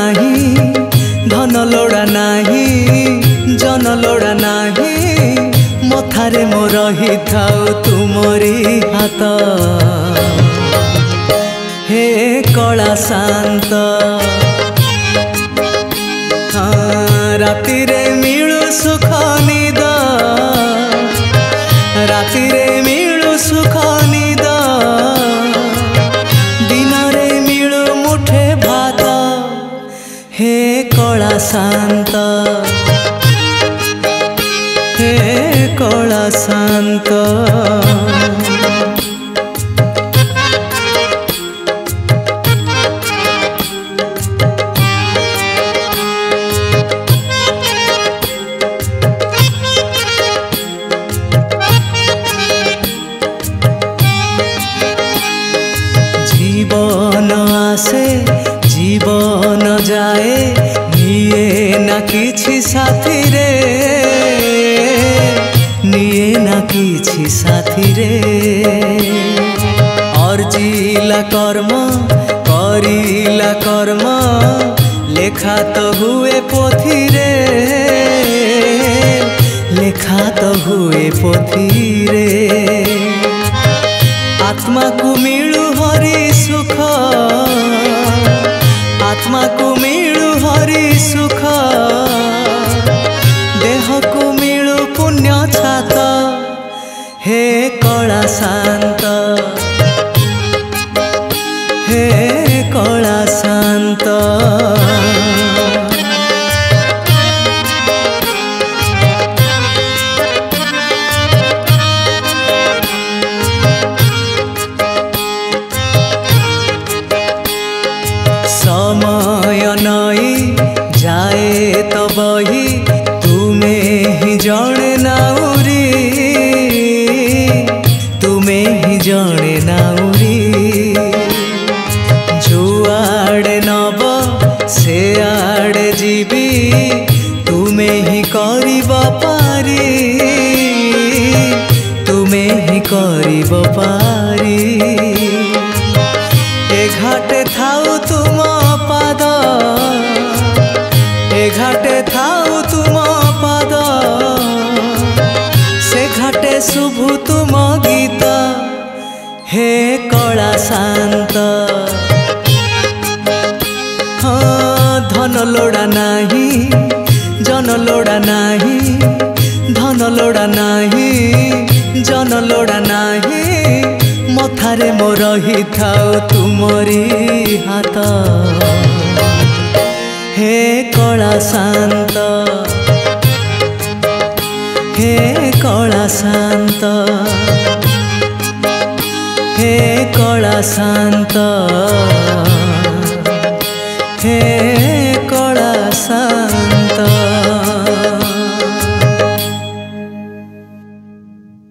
नाही धन लोड़ा नाही जन लोड़ा नाही मथारे मो रही थाउ तुमरी हाथ हे कला शांत राति रे मिलु सुख निद राति रे मिलु सुख निद दिन रे मिलु मुठे भात हे कला शांत हे कला शांत जीवन आसे जीवन जाए निये ना किछि साथी रे निये ना किछि साथी रे अर्जिला कर्म करिला कर्म लेखा तो हुए पोथी रे लेखा तो हुए पोथी रे आत्मा को मिलु हरि सुख आत्मा को मिलु हरि सुख देह को मिलु पुण्य छात हे कला शांत हे कला शांत समय नई जाए तो बही तुम्हें ही जाने नाउरी तुम्हें ही जाने नाउरी जुआड़े नब से आड़े जीवी तुम्हें ही करिब पारी तुम्हें ही करिब पारी ए घाटे थाउ तुम पाद ए घाटे थाउ तुम पाद से घाटे शुभु तुम गीत हे कला शांत हाँ धन लोड़ा नाही जन लोड़ा नाही धन लोड़ा नाही जन लोड़ा नाही मथारे मो रही थाउ तुमरी हाथ हे कला शांत हे कला शांत हे कला शांत हे